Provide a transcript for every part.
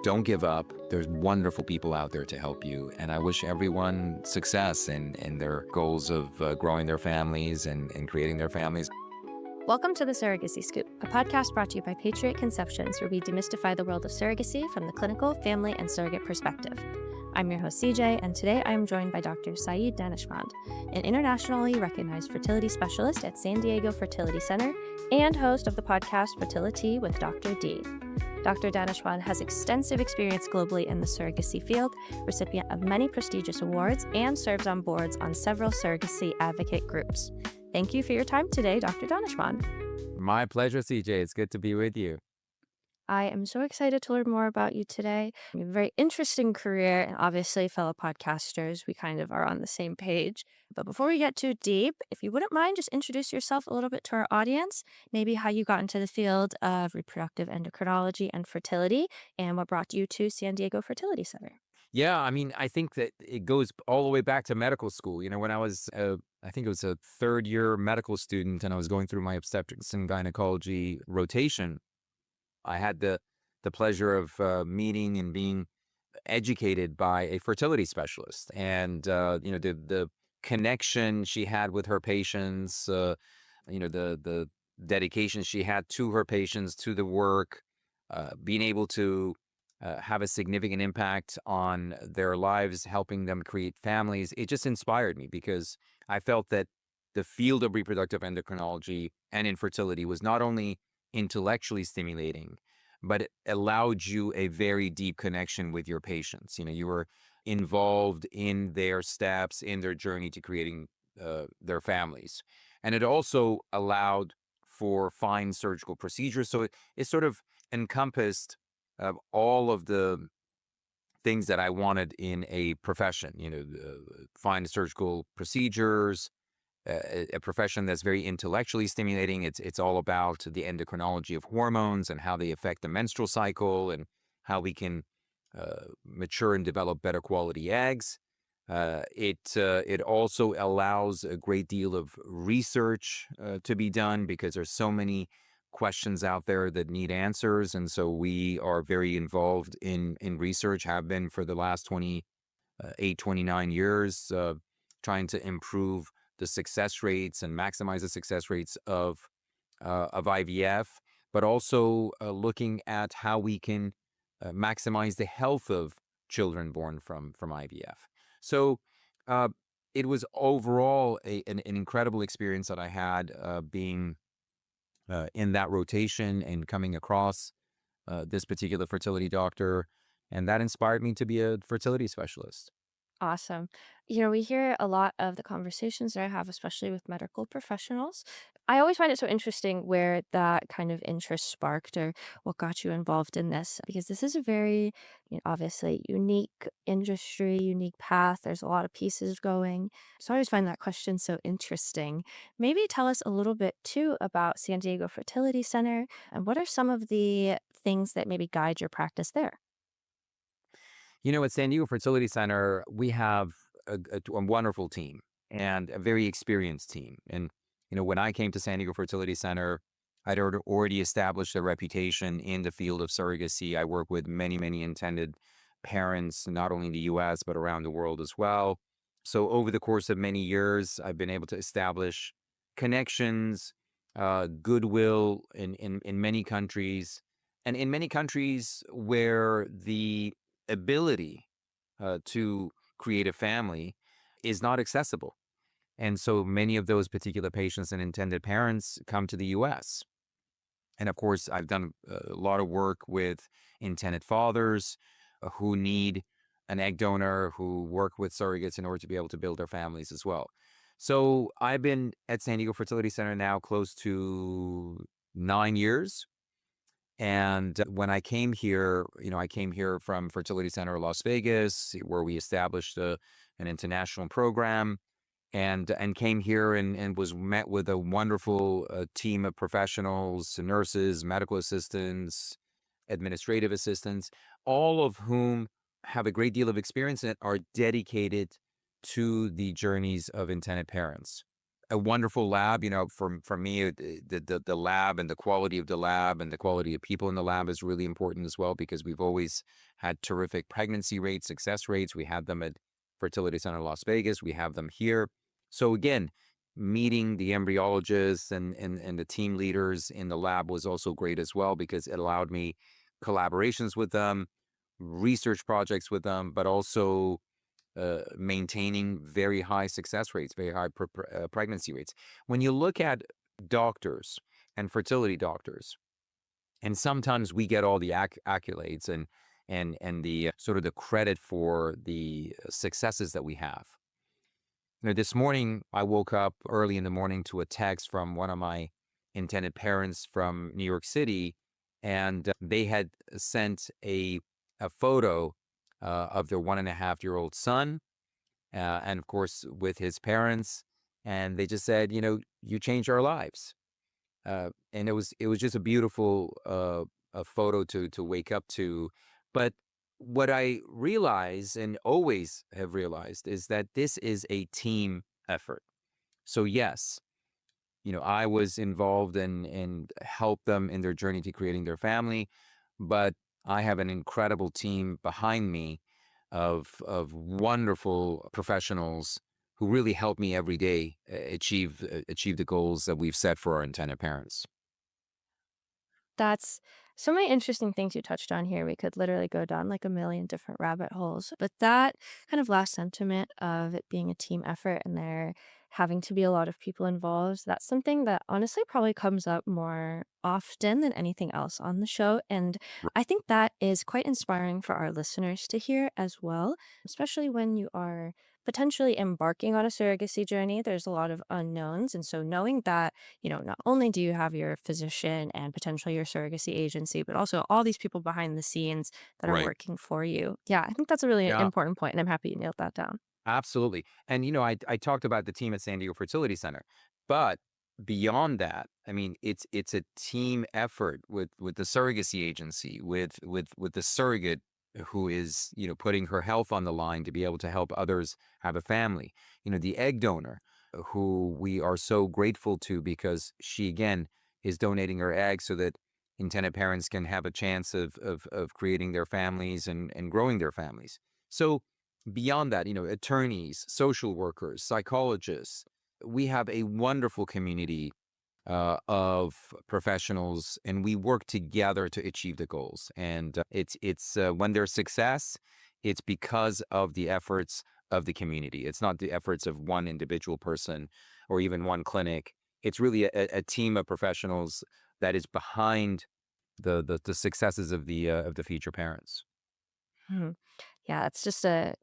Don't give up. There's wonderful people out there to help you. And I wish everyone success in their goals of growing their families and creating their families. Welcome to the Surrogacy Scoop, a podcast brought to you by Patriot Conceptions, where we demystify the world of surrogacy from the clinical, family, and surrogate perspective. I'm your host, CJ, and today I am joined by Dr. Saeed Daneshmand, an internationally recognized fertility specialist at San Diego Fertility Center and host of the podcast Fertility with Dr. D. Dr. Daneshmand has extensive experience globally in the surrogacy field, recipient of many prestigious awards, and serves on boards on several surrogacy advocate groups. Thank you for your time today, Dr. Daneshmand. My pleasure, CJ. It's good to be with you. I am so excited to learn more about you today. You have a very interesting career, and obviously, fellow podcasters, we kind of are on the same page. But before we get too deep, if you wouldn't mind, just introduce yourself a little bit to our audience, maybe how you got into the field of reproductive endocrinology and fertility, and what brought you to San Diego Fertility Center. Yeah, I think that it goes all the way back to medical school. When I was, I think it was a third year medical student, and I was going through my obstetrics and gynecology rotation. I had the pleasure of meeting and being educated by a fertility specialist, and the connection she had with her patients, the dedication she had to her patients, to the work, being able to have a significant impact on their lives, helping them create families. It just inspired me because I felt that the field of reproductive endocrinology and infertility was not only intellectually stimulating, but it allowed you a very deep connection with your patients. You were involved in their steps, in their journey to creating their families. And it also allowed for fine surgical procedures. So it sort of encompassed all of the things that I wanted in a profession, fine surgical procedures, a profession that's very intellectually stimulating. It's all about the endocrinology of hormones and how they affect the menstrual cycle and how we can mature and develop better quality eggs. It also allows a great deal of research to be done because there's so many questions out there that need answers, and so we are very involved in research, have been for the last 29 years, trying to improve the success rates and maximize the success rates of IVF, but also looking at how we can maximize the health of children born from IVF. So it was overall an incredible experience that I had being in that rotation and coming across this particular fertility doctor, and that inspired me to be a fertility specialist. Awesome. We hear a lot of the conversations that I have, especially with medical professionals. I always find it so interesting where that kind of interest sparked or what got you involved in this, because this is a very, obviously unique industry, unique path. There's a lot of pieces going. So I always find that question so interesting. Maybe tell us a little bit too about San Diego Fertility Center and what are some of the things that maybe guide your practice there? At San Diego Fertility Center, we have a wonderful team and a very experienced team. And, when I came to San Diego Fertility Center, I'd already established a reputation in the field of surrogacy. I work with many, many intended parents, not only in the US, but around the world as well. So over the course of many years, I've been able to establish connections, goodwill in many countries, and in many countries where the ability to create a family is not accessible. And so many of those particular patients and intended parents come to the US. And of course, I've done a lot of work with intended fathers who need an egg donor, who work with surrogates in order to be able to build their families as well. So I've been at San Diego Fertility Center now close to 9 years. And when I came here, I came here from Fertility Center Las Vegas, where we established an international program, and came here and was met with a wonderful team of professionals, nurses, medical assistants, administrative assistants, all of whom have a great deal of experience and are dedicated to the journeys of intended parents. a wonderful lab. For me, the lab and the quality of the lab and the quality of people in the lab is really important as well, because we've always had terrific pregnancy rates, success rates. We have them at Fertility Center Las Vegas. We have them here. So again, meeting the embryologists and the team leaders in the lab was also great as well, because it allowed me collaborations with them, research projects with them, but also maintaining very high success rates, very high pregnancy rates. When you look at doctors and fertility doctors, and sometimes we get all the accolades and the sort of the credit for the successes that we have. This morning I woke up early in the morning to a text from one of my intended parents from New York City, and they had sent a photo of their 1.5-year-old son, and of course with his parents, and they just said, you changed our lives, and it was just a beautiful a photo to wake up to. But what I realize and always have realized is that this is a team effort. So yes, I was involved and helped them in their journey to creating their family, but I have an incredible team behind me of wonderful professionals who really help me every day achieve the goals that we've set for our intended parents. That's so many interesting things you touched on here. We could literally go down like a million different rabbit holes. But that kind of last sentiment of it being a team effort and there having to be a lot of people involved, that's something that honestly probably comes up more often than anything else on the show. And I think that is quite inspiring for our listeners to hear as well, especially when you are potentially embarking on a surrogacy journey. There's a lot of unknowns. And so knowing that not only do you have your physician and potentially your surrogacy agency, but also all these people behind the scenes that are Right. working for you. Yeah, I think that's a really Yeah. important point, and I'm happy you nailed that down. Absolutely. And I talked about the team at San Diego Fertility Center, but beyond that, I mean, it's a team effort with the surrogacy agency, with the surrogate who is, putting her health on the line to be able to help others have a family. The egg donor who we are so grateful to, because she again is donating her eggs so that intended parents can have a chance of creating their families and growing their families. So beyond that, attorneys, social workers, psychologists, we have a wonderful community of professionals, and we work together to achieve the goals. And it's when there's success, it's because of the efforts of the community. It's not the efforts of one individual person or even one clinic. It's really a team of professionals that is behind the successes of the future parents. Mhm. Yeah, it's just a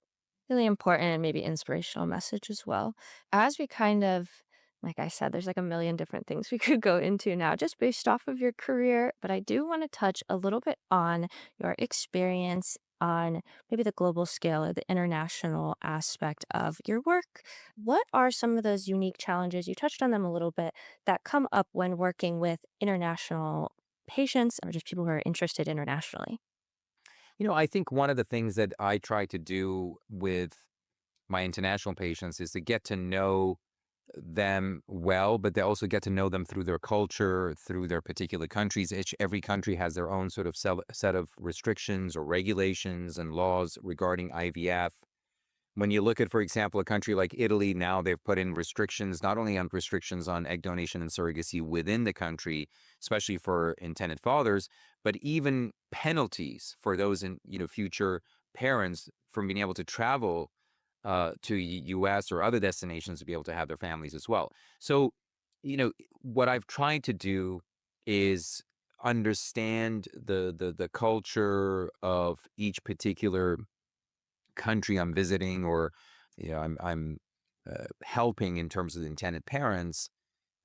really important and maybe inspirational message as well. As we kind of, like I said, there's like a million different things we could go into now just based off of your career, but I do want to touch a little bit on your experience on maybe the global scale or the international aspect of your work. What are some of those unique challenges? You touched on them a little bit that come up when working with international patients or just people who are interested internationally. I think one of the things that I try to do with my international patients is to get to know them well, but they also get to know them through their culture, through their particular countries. Every country has their own sort of set of restrictions or regulations and laws regarding IVF. When you look at, for example, a country like Italy, now they've put in restrictions, not only on restrictions on egg donation and surrogacy within the country, especially for intended fathers, but even penalties for those in, future parents from being able to travel to US or other destinations to be able to have their families as well. So, what I've tried to do is understand the culture of each particular country I'm visiting, or I'm helping in terms of the intended parents,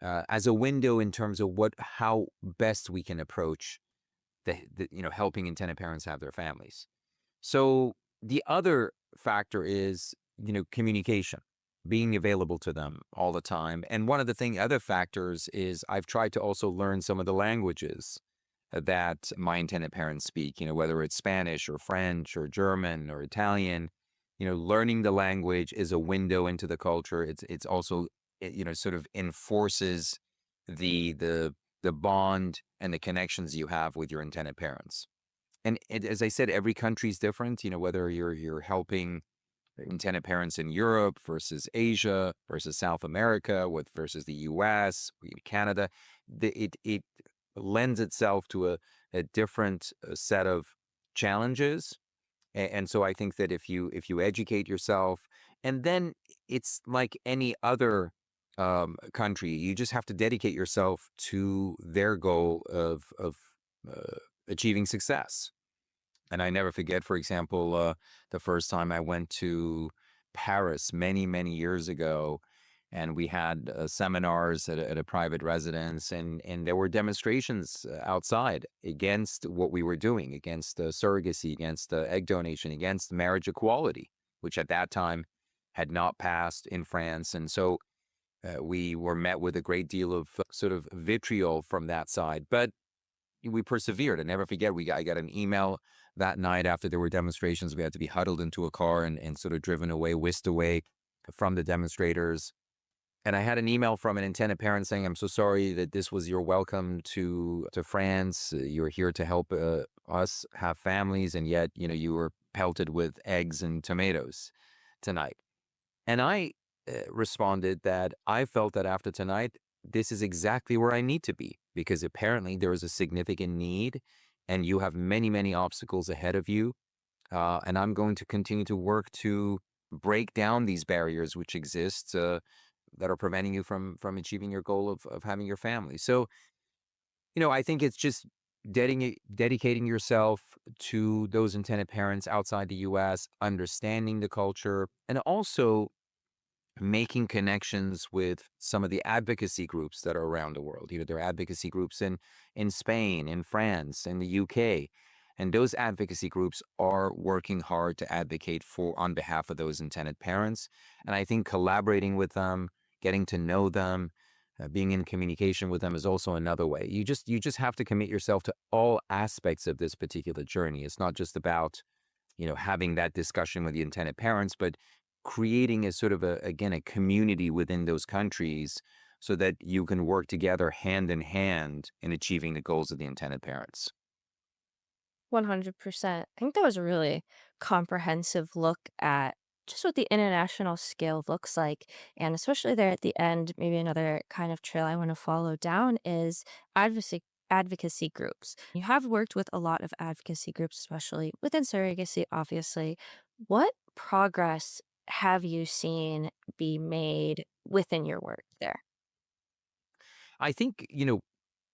as a window in terms of how best we can approach the helping intended parents have their families. So the other factor is, communication, being available to them all the time. And one of the other factors is I've tried to also learn some of the languages that my intended parents speak, whether it's Spanish or French or German or Italian. Learning the language is a window into the culture. It's also sort of enforces the bond and the connections you have with your intended parents. And as I said, every country is different. Whether you're helping intended parents in Europe versus Asia versus South America with versus the U.S., Canada, it lends itself to a different set of challenges. And so I think that if you educate yourself, and then it's like any other country, you just have to dedicate yourself to their goal of achieving success. And I never forget, for example, the first time I went to Paris many, many years ago, and we had seminars at a private residence, and there were demonstrations outside against what we were doing, against surrogacy, against egg donation, against marriage equality, which at that time had not passed in France. And so we were met with a great deal of sort of vitriol from that side. But we persevered. I never forget, I got an email that night after there were demonstrations. We had to be huddled into a car and sort of driven away, whisked away from the demonstrators. And I had an email from an intended parent saying, "I'm so sorry that this was your welcome to France. You're here to help us have families, and yet, you were pelted with eggs and tomatoes tonight." And I responded that I felt that after tonight, this is exactly where I need to be, because apparently there is a significant need and you have many, many obstacles ahead of you. And I'm going to continue to work to break down these barriers which exist that are preventing you from achieving your goal of having your family. So, I think it's just dedicating yourself to those intended parents outside the US, understanding the culture, and also making connections with some of the advocacy groups that are around the world. There are advocacy groups in Spain, in France, in the UK. And those advocacy groups are working hard to advocate on behalf of those intended parents. And I think collaborating with them, getting to know them, being in communication with them is also another way. You just have to commit yourself to all aspects of this particular journey. It's not just about having that discussion with the intended parents, but creating a sort of again, a community within those countries so that you can work together hand in hand in achieving the goals of the intended parents. 100%. I think that was a really comprehensive look at just what the international scale looks like. And especially there at the end, maybe another kind of trail I want to follow down is advocacy groups. You have worked with a lot of advocacy groups, especially within surrogacy, obviously. What progress have you seen be made within your work there? I think,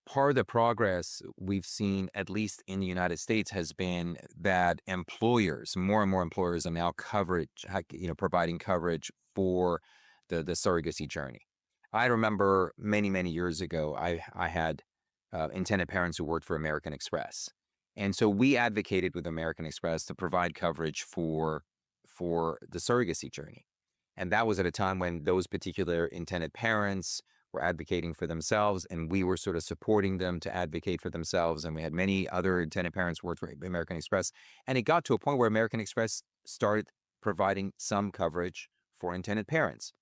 part of the progress we've seen, at least in the United States, has been that more and more employers are now providing coverage for the surrogacy journey. I remember many, many years ago, I had intended parents who worked for American Express. And so we advocated with American Express to provide coverage for the surrogacy journey. And that was at a time when those particular intended parents were advocating for themselves, and we were sort of supporting them to advocate for themselves. And we had many other intended parents work for American Express. And it got to a point where American Express started providing some coverage for intended parents.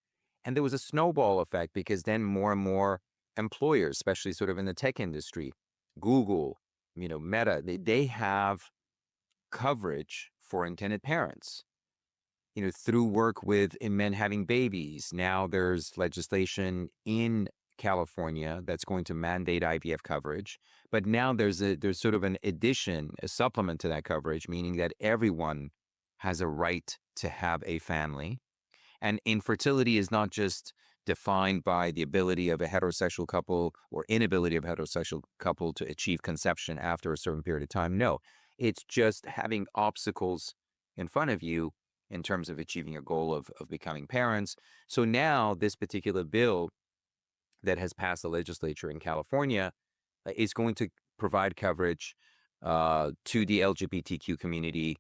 And there was a snowball effect, because then more and more employers, especially sort of in the tech industry, Google, Meta, they have coverage for intended parents through work with in men having babies. Now there's legislation in California that's going to mandate IVF coverage, but now there's sort of an addition, a supplement to that coverage, meaning that everyone has a right to have a family. And infertility is not just defined by the ability of a heterosexual couple or inability of a heterosexual couple to achieve conception after a certain period of time. No, it's just having obstacles in front of you in terms of achieving a goal of becoming parents. So now this particular bill that has passed the legislature in California is going to provide coverage to the LGBTQ community,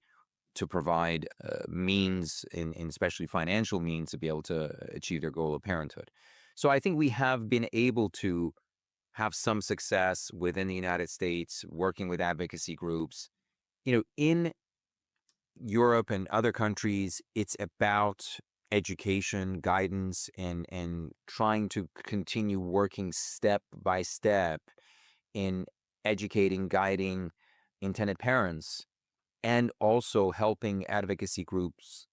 to provide means, in especially financial means, to be able to achieve their goal of parenthood. So I think we have been able to have some success within the United States working with advocacy groups. In Europe and other countries, it's about education, guidance, and trying to continue working step by step in educating, guiding intended parents, and also helping advocacy groups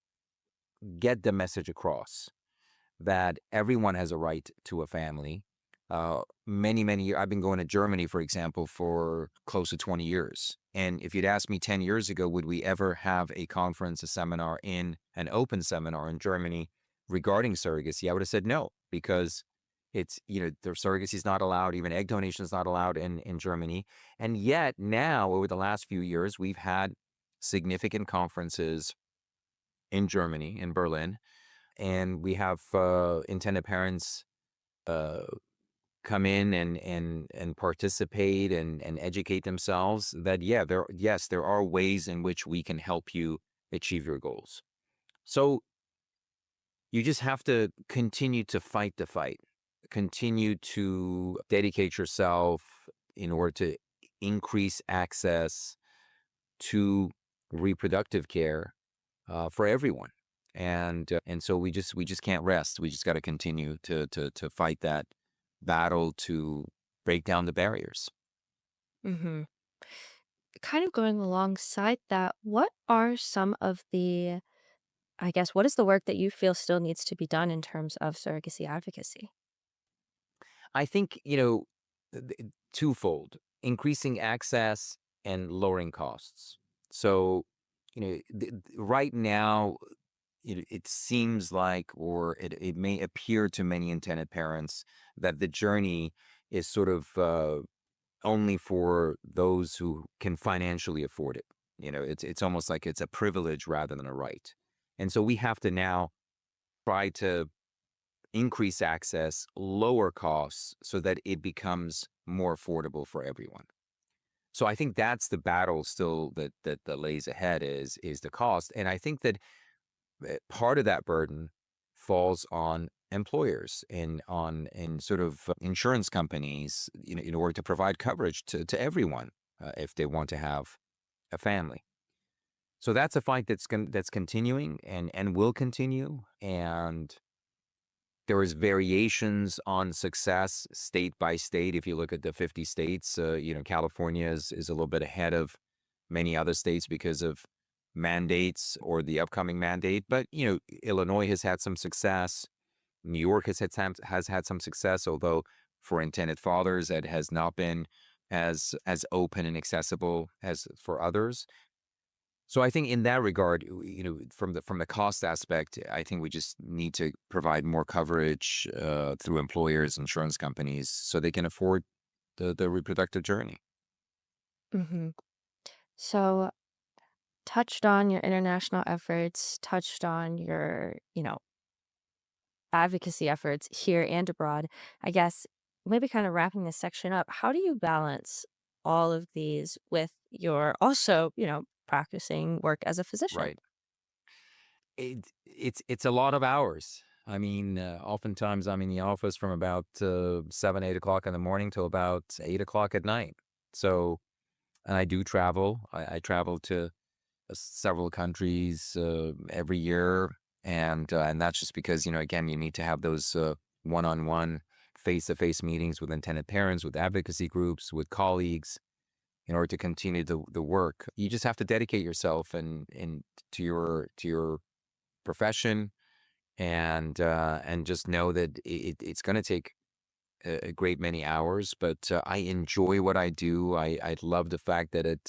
get the message across that everyone has a right to a family. Many years, I've been going to Germany, for example, for close to 20 years. And if you'd asked me 10 years ago, would we ever have a conference, a seminar an open seminar in Germany regarding surrogacy, I would have said no, because their surrogacy is not allowed, even egg donation is not allowed in Germany. And yet now, over the last few years, we've had significant conferences in Germany, in Berlin, and we have intended parents uh, come in and participate and educate themselves. That there are ways in which we can help you achieve your goals. So you just have to continue to fight the fight, continue to dedicate yourself in order to increase access to reproductive care for everyone. And so we just can't rest. We just got to continue to fight that battle to break down the barriers. Hmm. Kind of going alongside that, what are some of the, I guess, what is the work that you feel still needs to be done in terms of surrogacy advocacy? I think, twofold: increasing access and lowering costs. So, right now, it seems like, or it may appear to many intended parents, that the journey is sort of only for those who can financially afford it. It's almost like it's a privilege rather than a right. And so we have to now try to increase access, lower costs so that it becomes more affordable for everyone. So I think that's the battle still that lays ahead is the cost. And I think that part of that burden falls on employers and sort of insurance companies, in order to provide coverage to everyone if they want to have a family. So that's a fight that's continuing and will continue. And there is variations on success state by state. If you look at the 50 states, California is a little bit ahead of many other states because of mandates or the upcoming mandate. But, Illinois has had some success. New York has had some success, although for intended fathers, that has not been as open and accessible as for others. So I think in that regard, from the cost aspect, I think we just need to provide more coverage through employers, insurance companies, so they can afford the reproductive journey. Hmm. So, touched on your international efforts, touched on your, advocacy efforts here and abroad. I guess maybe kind of wrapping this section up, how do you balance all of these with your also, practicing work as a physician? Right. It's a lot of hours. I mean, oftentimes I'm in the office from about 7, 8 o'clock in the morning till about 8 o'clock at night. So, and I do travel. I travel to several countries every year, and that's just because, again, you need to have those one-on-one, face-to-face meetings with intended parents, with advocacy groups, with colleagues, in order to continue the work. You just have to dedicate yourself and to your profession, and just know that it's going to take a great many hours, but I enjoy what I do. I love the fact that at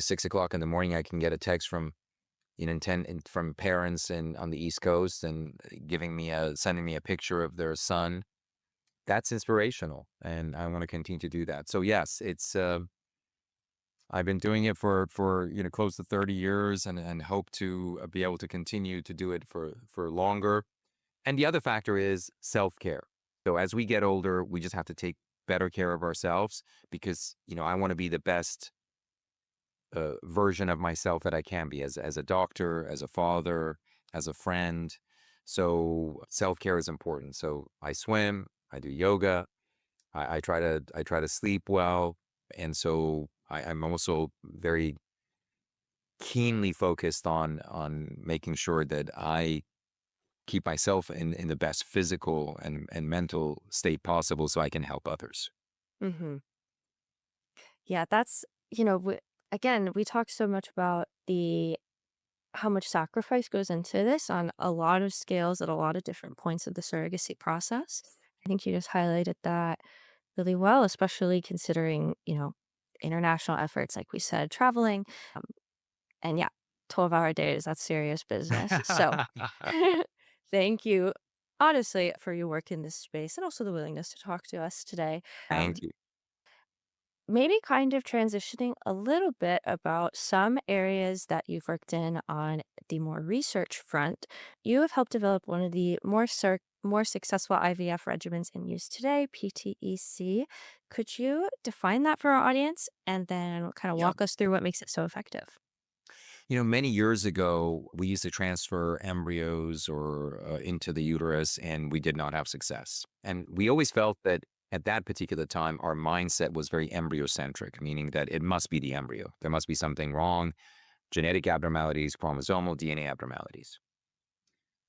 6 o'clock in the morning I can get a text from from parents and on the East Coast, and sending me a picture of their son. That's inspirational, and I want to continue to do that. So yes, it's I've been doing it for close to 30 years, and hope to be able to continue to do it for longer. And the other factor is self-care. So as we get older, we just have to take better care of ourselves, because I want to be the best version of myself that I can be, as a doctor, as a father, as a friend. So self-care is important. So I swim, I do yoga, I try to sleep well, and so I'm also very keenly focused on making sure that I keep myself in the best physical and mental state possible so I can help others. Hmm. Yeah, that's, again, we talk so much about the how much sacrifice goes into this on a lot of scales at a lot of different points of the surrogacy process. I think you just highlighted that really well, especially considering, international efforts, like we said, traveling. Um, and yeah, 12-hour days, that's serious business. So thank you, honestly, for your work in this space and also the willingness to talk to us today. Thank you. Maybe kind of transitioning a little bit about some areas that you've worked in on the more research front. You have helped develop one of the more successful IVF regimens in use today, PTEC. Could you define that for our audience and then kind of Yeah. walk us through what makes it so effective? Many years ago, we used to transfer embryos or into the uterus, and we did not have success. And we always felt that at that particular time, our mindset was very embryocentric, meaning that it must be the embryo. There must be something wrong, genetic abnormalities, chromosomal DNA abnormalities.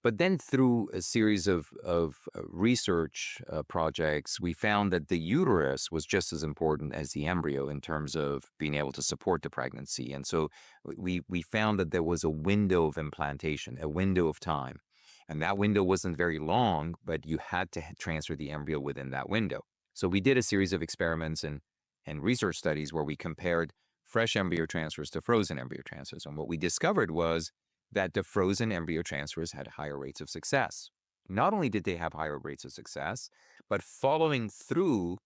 But then through a series of research projects, we found that the uterus was just as important as the embryo in terms of being able to support the pregnancy. And so we found that there was a window of implantation, a window of time. And that window wasn't very long, but you had to transfer the embryo within that window. So we did a series of experiments and research studies where we compared fresh embryo transfers to frozen embryo transfers. And what we discovered was that the frozen embryo transfers had higher rates of success. Not only did they have higher rates of success, but following through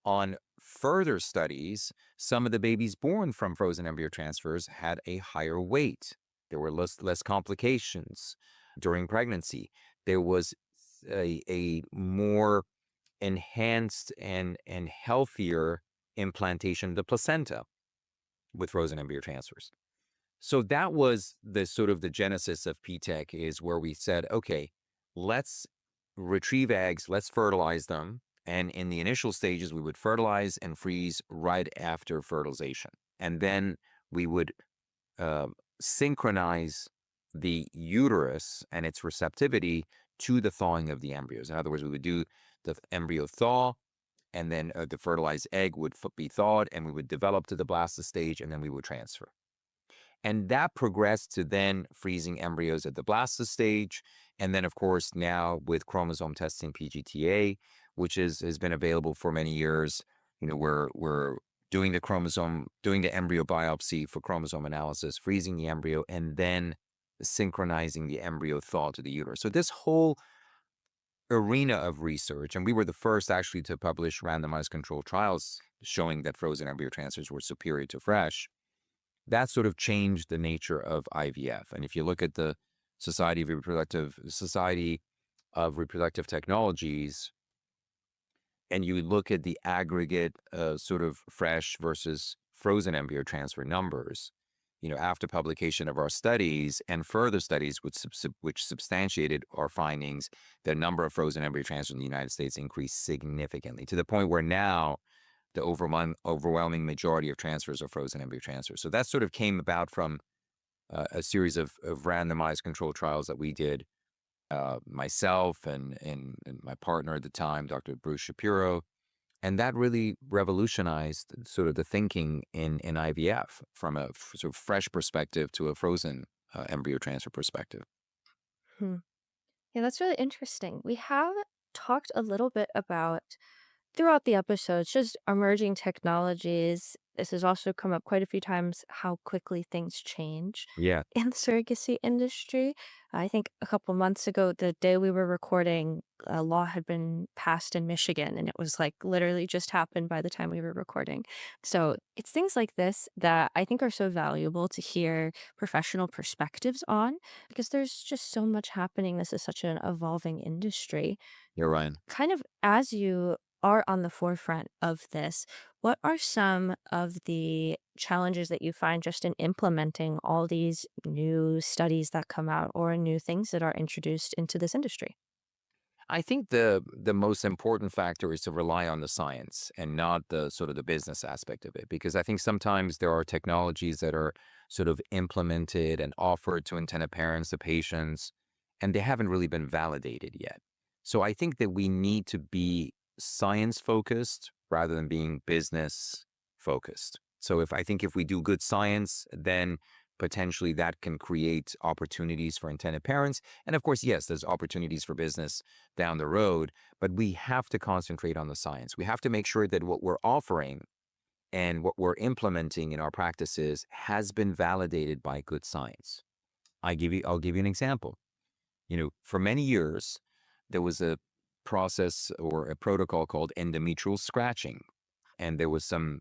on further studies, some of the babies born from frozen embryo transfers had a higher weight. There were less complications during pregnancy. There was a more enhanced and healthier implantation of the placenta with frozen embryo transfers. So that was the sort of the genesis of PTEC, is where we said, okay, let's retrieve eggs, let's fertilize them. And in the initial stages, we would fertilize and freeze right after fertilization. And then we would uh, synchronize the uterus and its receptivity to the thawing of the embryos. In other words, we would do the embryo thaw, and then the fertilized egg would be thawed, and we would develop to the blastocyst stage, and then we would transfer. And that progressed to then freezing embryos at the blastocyst stage. And then, of course, now with chromosome testing PGTA, which has been available for many years, we're doing the embryo biopsy for chromosome analysis, freezing the embryo, and then synchronizing the embryo thaw to the uterus. So this whole arena of research, and we were the first actually to publish randomized controlled trials showing that frozen embryo transfers were superior to fresh. That sort of changed the nature of IVF. And if you look at the Society of Reproductive Technologies, and you look at the aggregate sort of fresh versus frozen embryo transfer numbers, after publication of our studies and further studies which substantiated our findings, the number of frozen embryo transfers in the United States increased significantly, to the point where now the overwhelming majority of transfers are frozen embryo transfers. So that sort of came about from a series of randomized controlled trials that we did, myself and my partner at the time, Dr. Bruce Shapiro. And that really revolutionized sort of the thinking in IVF from a sort of fresh perspective to a frozen embryo transfer perspective. Hmm. Yeah, that's really interesting. We have talked a little bit about throughout the episodes, just emerging technologies. This has also come up quite a few times how quickly things change Yeah, in the surrogacy industry. I think a couple months ago, the day we were recording, a law had been passed in Michigan, and it was like literally just happened by the time we were recording. So it's things like this that I think are so valuable to hear professional perspectives on because there's just so much happening. This is such an evolving industry. you're right. Kind of as you are on the forefront of this, what are some of the challenges that you find just in implementing all these new studies that come out or new things that are introduced into this industry? I think the most important factor is to rely on the science and not the sort of the business aspect of it, because I think sometimes there are technologies that are sort of implemented and offered to intended parents, to patients, and they haven't really been validated yet. So I think that we need to be science focused rather than being business focused. So if we do good science, then potentially that can create opportunities for intended parents. And of course, yes, there's opportunities for business down the road, but we have to concentrate on the science. We have to make sure that what we're offering and what we're implementing in our practices has been validated by good science. I'll give you an example. For many years, there was a process or a protocol called endometrial scratching, and there was some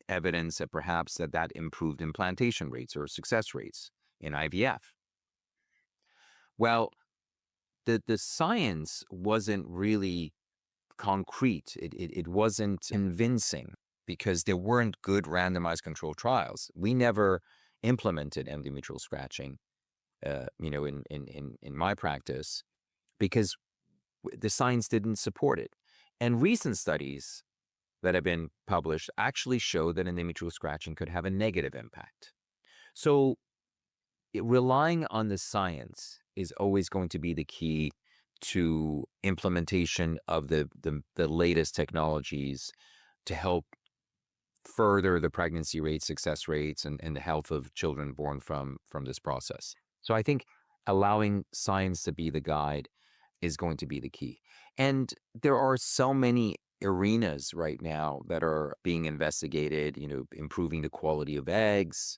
evidence that perhaps that improved implantation rates or success rates in IVF. Well, the science wasn't really concrete. It wasn't convincing because there weren't good randomized controlled trials. We never implemented endometrial scratching, in my practice because the science didn't support it. And recent studies that have been published actually show that endometrial scratching could have a negative impact. So relying on the science is always going to be the key to implementation of the latest technologies to help further the pregnancy rates, success rates, and the health of children born from this process. So I think allowing science to be the guide is going to be the key. And there are so many arenas right now that are being investigated, improving the quality of eggs,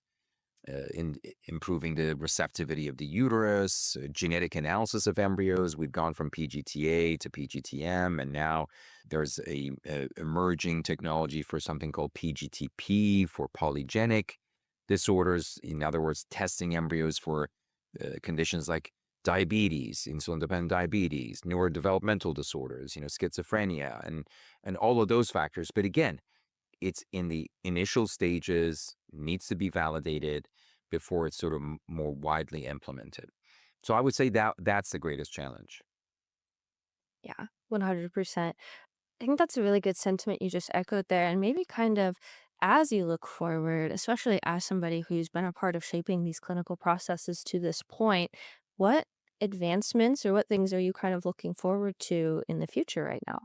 improving the receptivity of the uterus, genetic analysis of embryos. We've gone from PGTA to PGTM, and now there's a emerging technology for something called PGTP for polygenic disorders. In other words, testing embryos for conditions like diabetes, insulin-dependent diabetes, neurodevelopmental disorders, schizophrenia, and all of those factors. But again, it's in the initial stages, needs to be validated before it's sort of more widely implemented. So I would say that that's the greatest challenge. Yeah, 100%. I think that's a really good sentiment you just echoed there. And maybe kind of as you look forward, especially as somebody who's been a part of shaping these clinical processes to this point, what advancements or what things are you kind of looking forward to in the future right now?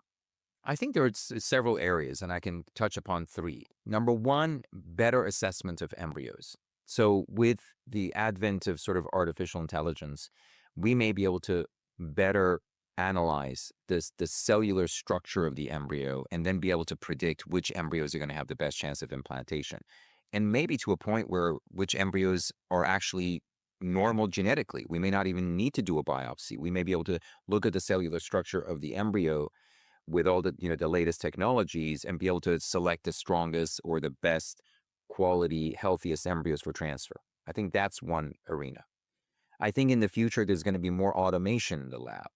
I think there are several areas, and I can touch upon three. Number one, better assessment of embryos. So, with the advent of sort of artificial intelligence, we may be able to better analyze the cellular structure of the embryo and then be able to predict which embryos are going to have the best chance of implantation. And maybe to a point where which embryos are actually normal genetically. We may not even need to do a biopsy. We may be able to look at the cellular structure of the embryo with all the latest technologies and be able to select the strongest or the best quality, healthiest embryos for transfer. I think that's one arena. I think in the future there's going to be more automation in the lab.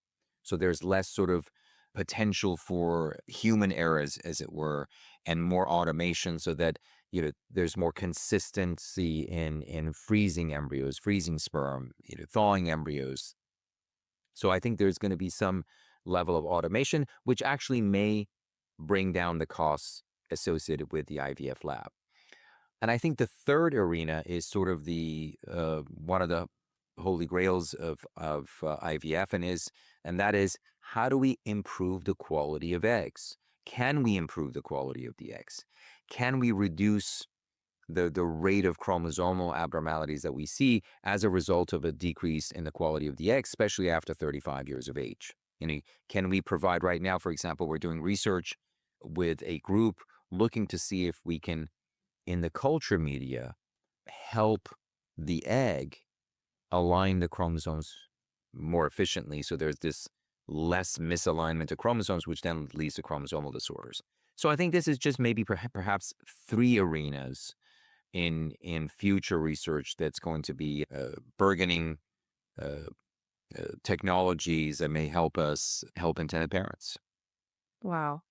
So there's less sort of potential for human errors, as it were, and more automation so that there's more consistency in freezing embryos, freezing sperm, thawing embryos. So I think there's going to be some level of automation, which actually may bring down the costs associated with the IVF lab. And I think the third arena is sort of the one of the holy grails of IVF, and that is how do we improve the quality of eggs? Can we improve the quality of the eggs? Can we reduce the rate of chromosomal abnormalities that we see as a result of a decrease in the quality of the eggs, especially after 35 years of age? Can we provide right now, for example, we're doing research with a group looking to see if we can, in the culture media, help the egg align the chromosomes more efficiently. So there's this less misalignment of chromosomes, which then leads to chromosomal disorders. So I think this is just maybe perhaps three arenas in future research that's going to be burgeoning uh, technologies that may help us help intended parents. Wow.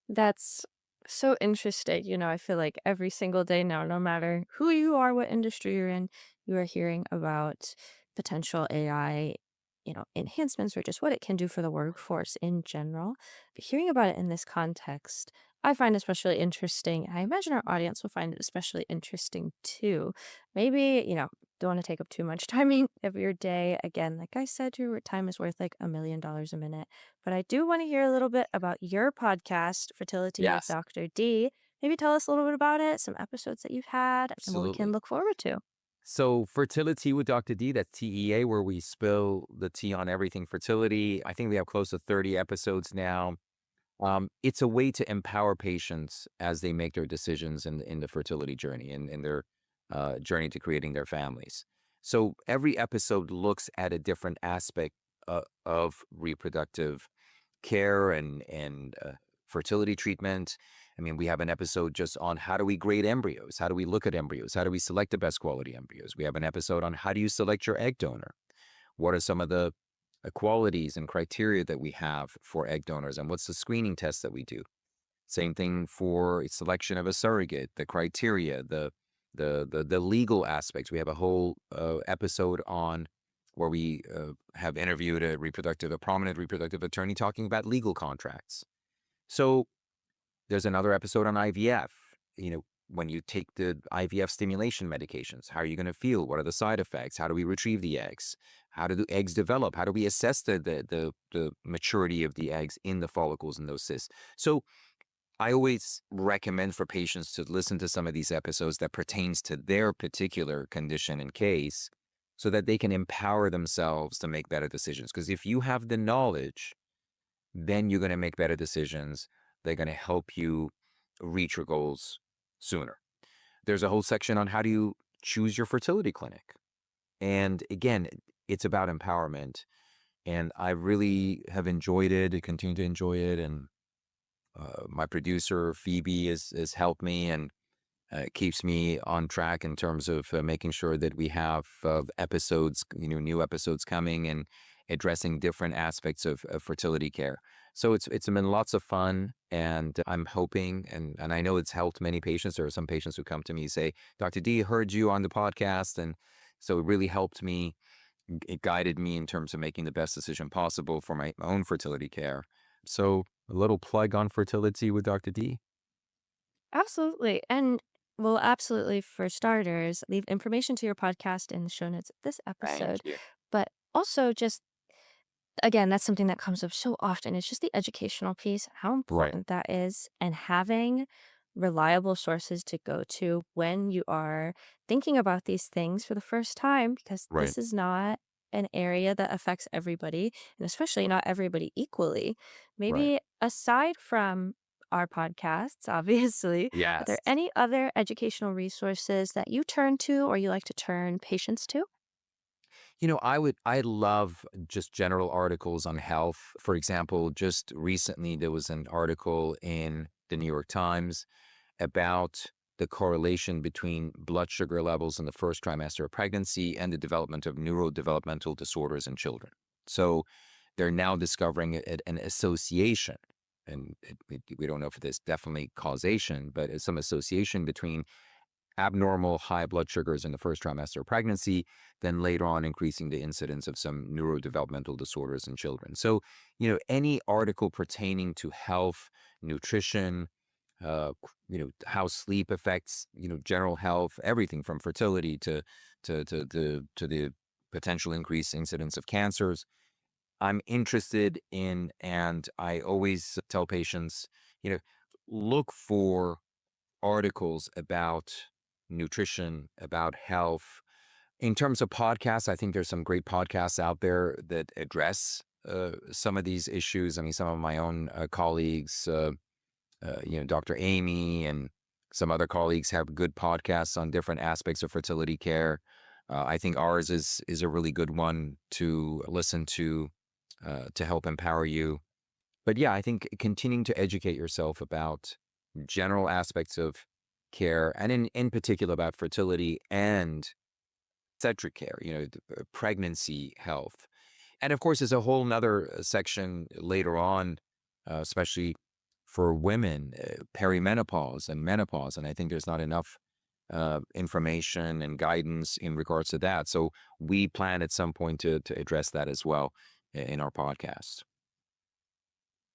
That's so interesting. I feel like every single day now, no matter who you are, what industry you're in, you are hearing about potential AI, enhancements or just what it can do for the workforce in general. But hearing about it in this context, I find especially interesting. I imagine our audience will find it especially interesting too. Maybe, don't want to take up too much timing of your day. Again, like I said, your time is worth like $1 million a minute. But I do want to hear a little bit about your podcast, Fertility with Yes, Dr. D. Maybe tell us a little bit about it, some episodes that you've had, and what we can absolutely. look forward to. So, Fertility with Dr. D, that's TEA, where we spill the tea on everything fertility. I think we have close to 30 episodes now. It's a way to empower patients as they make their decisions in the fertility journey and in their journey to creating their families. So every episode looks at a different aspect of reproductive care and fertility treatment. I mean, we have an episode just on how do we grade embryos? How do we look at embryos? How do we select the best quality embryos? We have an episode on how do you select your egg donor? What are some of the qualities and criteria that we have for egg donors, and what's the screening test that we do? Same thing for selection of a surrogate, the criteria, the legal aspects. We have a whole episode on where we have interviewed a prominent reproductive attorney talking about legal contracts. So there's another episode on IVF. When you take the IVF stimulation medications, how are you going to feel? What are the side effects? How do we retrieve the eggs? How do the eggs develop? How do we assess the maturity of the eggs in the follicles and those cysts? So I always recommend for patients to listen to some of these episodes that pertains to their particular condition and case so that they can empower themselves to make better decisions. Because if you have the knowledge, then you're going to make better decisions. They're going to help you reach your goals sooner. There's a whole section on how do you choose your fertility clinic. And again, it's about empowerment. And I really have enjoyed it, continue to enjoy it. And my producer, Phoebe, has helped me and keeps me on track in terms of making sure that we have episodes, new episodes coming and addressing different aspects of fertility care. So it's been lots of fun, and I'm hoping, and I know it's helped many patients. There are some patients who come to me say, "Dr. D, heard you on the podcast," and so it really helped me. It guided me in terms of making the best decision possible for my own fertility care. So a little plug on fertility with Dr. D. Absolutely. And well, absolutely, for starters, leave information to your podcast in the show notes of this Thank episode. you. But also, just again, that's something that comes up so often. It's just the educational piece, how Right, important that is, and having reliable sources to go to when you are thinking about these things for the first time, because right, this is not an area that affects everybody, and especially not everybody equally. right. Maybe aside from our podcasts, obviously, are there Yes. any other educational resources that you turn to or you like to turn patients to? I love just general articles on health. For example, just recently there was an article in the New York Times about the correlation between blood sugar levels in the first trimester of pregnancy and the development of neurodevelopmental disorders in children. So they're now discovering an association, and we don't know if there's definitely causation, but it's some association between abnormal high blood sugars in the first trimester of pregnancy, then later on increasing the incidence of some neurodevelopmental disorders in children. So, any article pertaining to health, nutrition, how sleep affects, general health, everything from fertility to the potential increased incidence of cancers. I'm interested in, and I always tell patients, you know, look for articles about nutrition, about health. In terms of podcasts, I think there's some great podcasts out there that address some of these issues. I mean, some of my own colleagues, Dr. Amy and some other colleagues have good podcasts on different aspects of fertility care. I think ours is a really good one to listen to help empower you. But yeah, I think continuing to educate yourself about general aspects of care and in particular about fertility and obstetric care, pregnancy health. And of course, there's a whole nother section later on, especially for women, perimenopause and menopause. And I think there's not enough information and guidance in regards to that. So we plan at some point to address that as well in our podcast.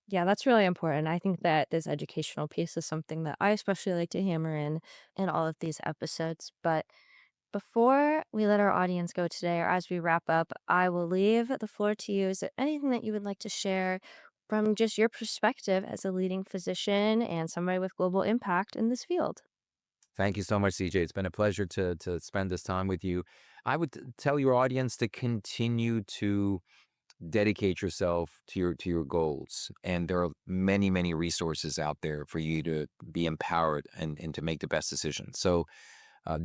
Yeah, that's really important. I think that this educational piece is something that I especially like to hammer in all of these episodes. But Before we let our audience go today, or as we wrap up, I will leave the floor to you. Is there anything that you would like to share from just your perspective as a leading physician and somebody with global impact in this field? Thank you so much, CJ. It's been a pleasure to spend this time with you. I would tell your audience to continue to dedicate yourself to your goals, and there are many resources out there for you to be empowered and to make the best decisions. So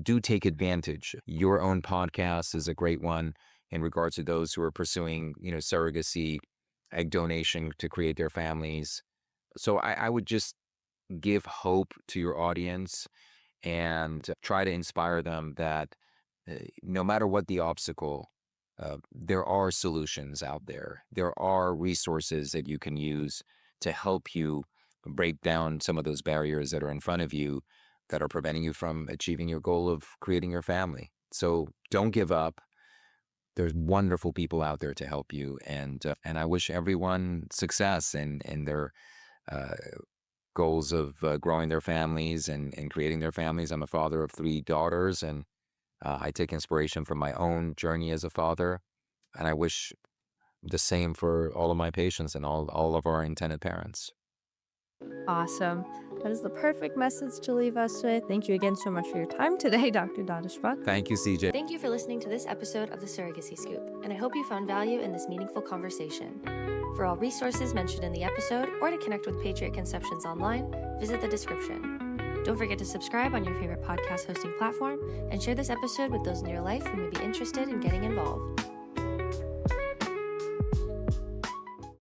do take advantage. Your own podcast is a great one in regards to those who are pursuing, surrogacy, egg donation to create their families. So I would just give hope to your audience and try to inspire them that no matter what the obstacle, there are solutions out there. There are resources that you can use to help you break down some of those barriers that are in front of you that are preventing you from achieving your goal of creating your family. So don't give up. There's wonderful people out there to help you, and I wish everyone success in their uh, goals of growing their families and creating their families. I'm a father of 3 daughters, and I take inspiration from my own journey as a father, and I wish the same for all of my patients and all of our intended parents. Awesome. That is the perfect message to leave us with. Thank you again so much for your time today, Dr. Daneshmand. Thank you, CJ. Thank you for listening to this episode of the Surrogacy Scoop, and I hope you found value in this meaningful conversation. For all resources mentioned in the episode, or to connect with Patriot Conceptions online, visit the description. Don't forget to subscribe on your favorite podcast hosting platform and share this episode with those in your life who may be interested in getting involved.